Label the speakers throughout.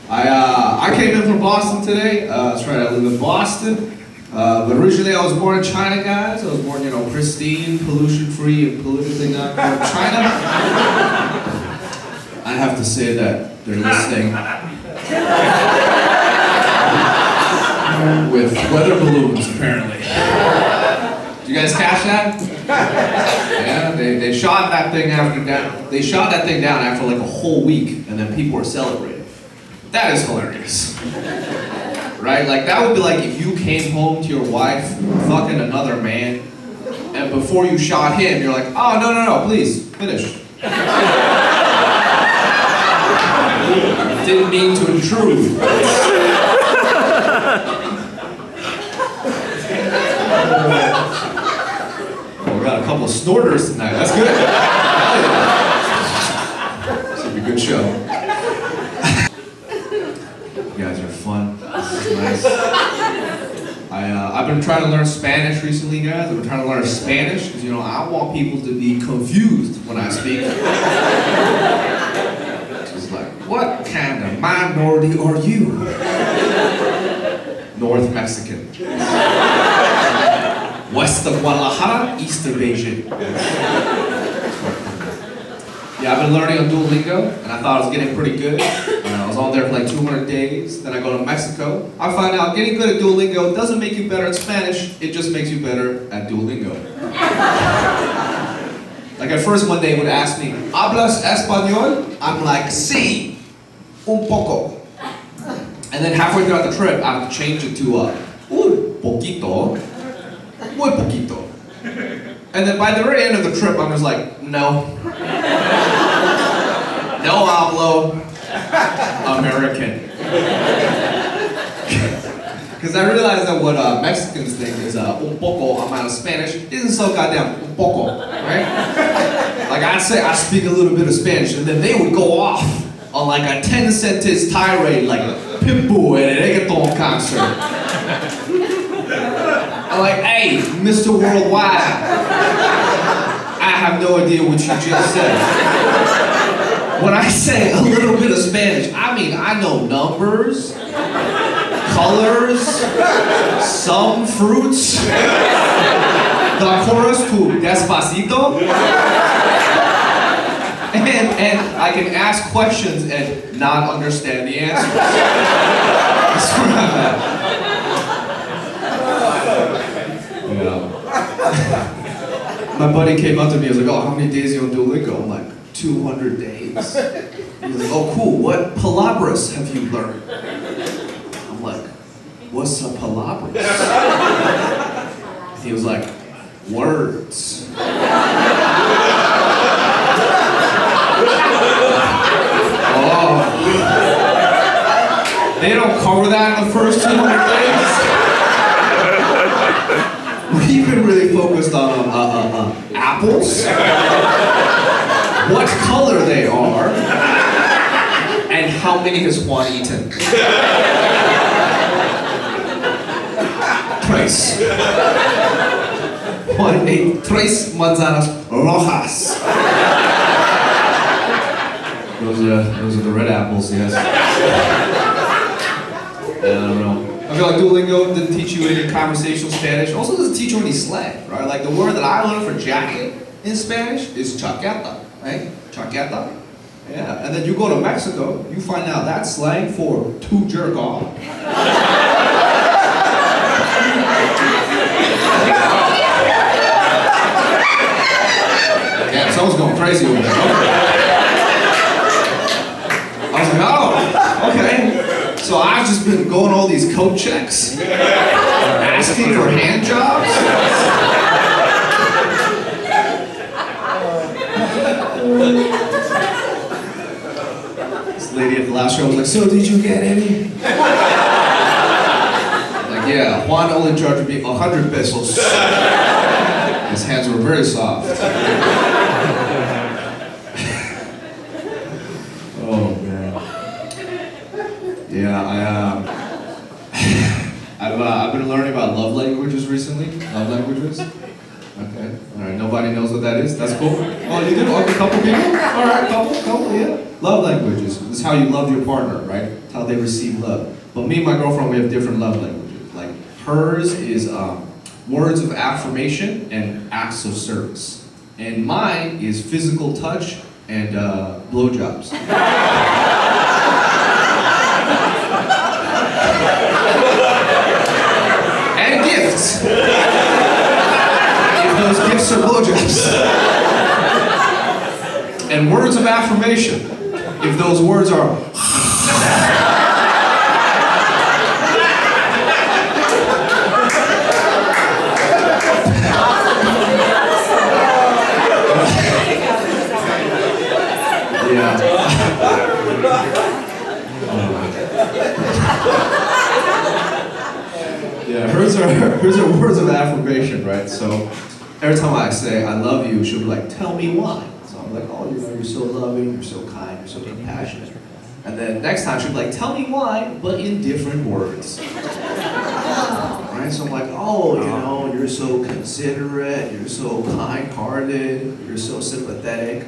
Speaker 1: I came in from Boston today. That's right, I live in Boston. But originally I was born in China, guys. I was born, pristine, pollution-free, and politically not corrupt China. I have to say that they're listening with weather balloons, apparently. Did you guys catch that? Yeah, they shot that thing They shot that thing down after like a whole week, and then people were celebrating. That is hilarious. Right? Like, that would be like if you came home to your wife fucking another man, and before you shot him, you're like, oh, no, please, finish. Didn't mean to intrude. We got a couple of snorters tonight, that's good. This will be a good show. You guys are fun. This is nice. I've been trying to learn Spanish recently, guys. I've been trying to learn Spanish because, I want people to be confused when I speak. Just like, what kind of minority are you? North Mexican. West of Guadalajara, east of Beijing. Yeah, I've been learning on Duolingo, and I thought I was getting pretty good. I was on there for like 200 days, then I go to Mexico. I find out getting good at Duolingo doesn't make you better at Spanish, it just makes you better at Duolingo. Like at first one day would ask me, ¿Hablas español? I'm like, sí, un poco. And then halfway throughout the trip, I have to change it to un poquito, muy poquito. And then by the very end of the trip, I'm just like, no. No hablo American. Because I realized that what Mexicans think is un poco amount of Spanish isn't so goddamn un poco, right? Like I'd say I speak a little bit of Spanish, and then they would go off on like a 10-sentence tirade like Pitbull at a reggaeton concert. I'm like, hey, Mr. Worldwide, I have no idea what you just said. When I say a little bit of Spanish, I mean I know numbers, colors, some fruits, the chorus to Despacito, and I can ask questions and not understand the answers. That's where I'm at. My buddy came up to me, he was like, oh, how many days are you on Duolingo? I'm like, 200 days. He was like, oh cool, what palabras have you learned? I'm like, what's a palabras? He was like, words. Oh. They don't cover that in the first 200 days? We've been really focused on apples, what color they are, and how many has Juan eaten. Tres. Juan ate tres manzanas rojas. Those are the red apples, yes. I don't know. I feel like Duolingo didn't teach you any conversational Spanish. Also doesn't teach you any slang, right? Like the word that I learned for jacket in Spanish is chaqueta, right? Chaqueta. Yeah, and then you go to Mexico, you find out that's slang for to jerk off. Yeah, someone's going crazy over there. I was like, oh, okay. So I've just been going all these coat checks, asking for hand jobs. This lady at the last show was like, so did you get any? Like, yeah, Juan only charged me 100 pesos. His hands were very soft. Oh, man. Yeah, I've been learning about love languages recently. Love languages. Okay. All right. Nobody knows what that is. That's cool. Oh, you do? Okay, couple people. All right, couple. Yeah. Love languages. This is how you love your partner, right? It's how they receive love. But me and my girlfriend, we have different love languages. Like hers is words of affirmation and acts of service, and mine is physical touch and blowjobs. And gifts. If those gifts are blowjobs. And words of affirmation. If those words are yeah, hers are words of affirmation, right? So every time I say I love you, she'll be like, tell me why. So I'm like, oh, you're so loving, you're so kind, you're so compassionate. And then next time she'll be like, tell me why, but in different words. Right? So I'm like, oh, you're so considerate, you're so kind-hearted, you're so sympathetic.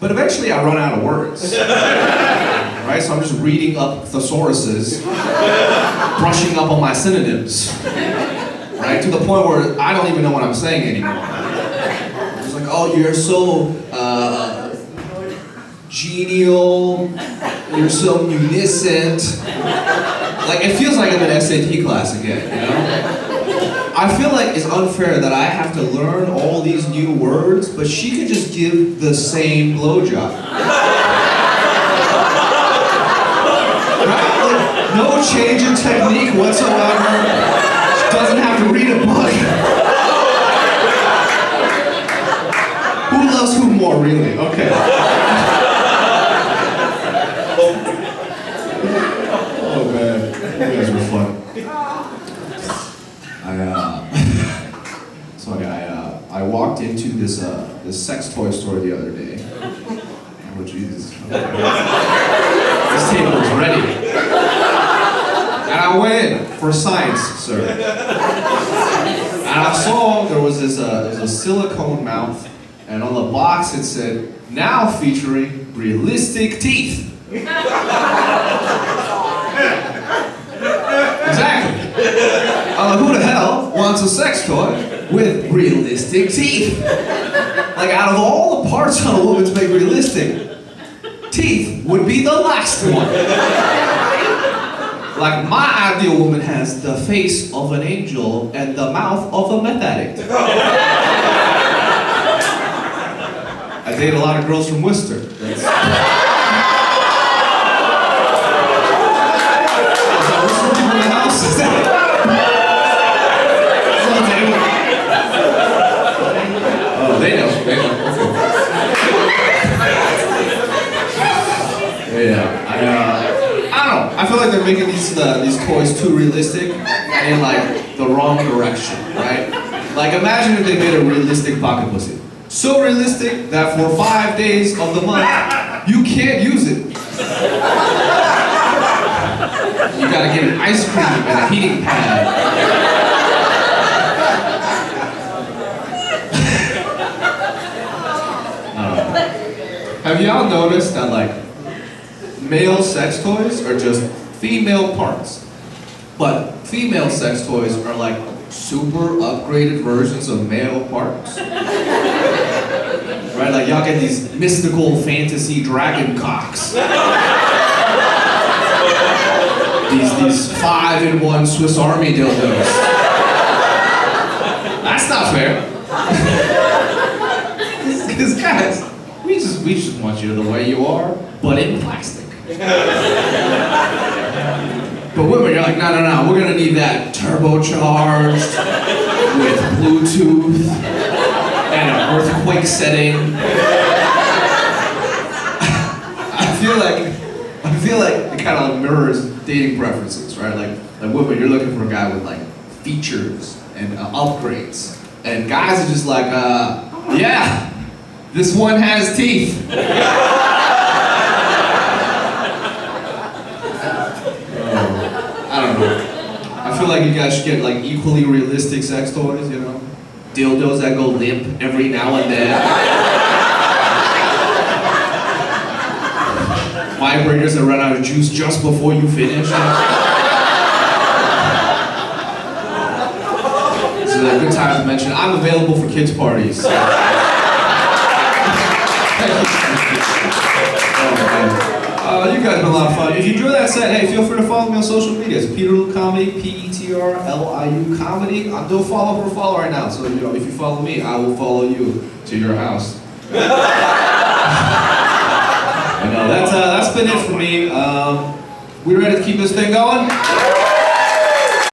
Speaker 1: But eventually I run out of words. Right? So I'm just reading up thesauruses, brushing up on my synonyms. Right? To the point where I don't even know what I'm saying anymore. It's like, oh, you're so genial, you're so munificent. Like, it feels like I'm in SAT class again, you know? I feel like it's unfair that I have to learn all these new words, but she could just give the same blowjob. Right? Like, no change in technique whatsoever. She doesn't have to read a book. Who loves who more, really? Okay. Oh man, you guys were fun. I walked into this sex toy store the other day. Oh Jesus! This table is ready, and I went in for science, sir. And I saw there was this a silicone mouth, and on the box it said, "Now featuring realistic teeth." Exactly. I'm like, who the hell wants a sex toy with realistic teeth? Like, out of all the parts on a woman to make realistic, teeth would be the last one. Like, my ideal woman has the face of an angel and the mouth of a meth addict. I date a lot of girls from Worcester. They know. Yeah, I don't know. I feel like they're making these toys too realistic and in like the wrong direction, right? Like, imagine if they made a realistic pocket pussy. So realistic that for 5 days of the month, you can't use it. You gotta get an ice cream and a heating pad. Have y'all noticed that, like, male sex toys are just female parts, but female sex toys are like super upgraded versions of male parts? Right? Like, y'all get these mystical fantasy dragon cocks. These 5-in-1 Swiss Army dildos. That's not fair. Because guys, we just want you the way you are, but in plastic. But women, you're like, no, we're gonna need that turbocharged with Bluetooth and an earthquake setting. I feel like it kind of mirrors dating preferences, right? Like women, you're looking for a guy with like features and upgrades, and guys are just like, yeah. This one has teeth. I don't know. I feel like you guys should get like equally realistic sex toys, you know? dildos that go limp every now and then. Vibrators that run out of juice just before you finish. This is a good time to mention I'm available for kids' parties. You guys have been a lot of fun. If you enjoy that set, hey, feel free to follow me on social media. It's Peter Liu Comedy, Petrliu Comedy. Do a follow or follow right now. So if you follow me, I will follow you to your house. That's been it for me. We ready to keep this thing going?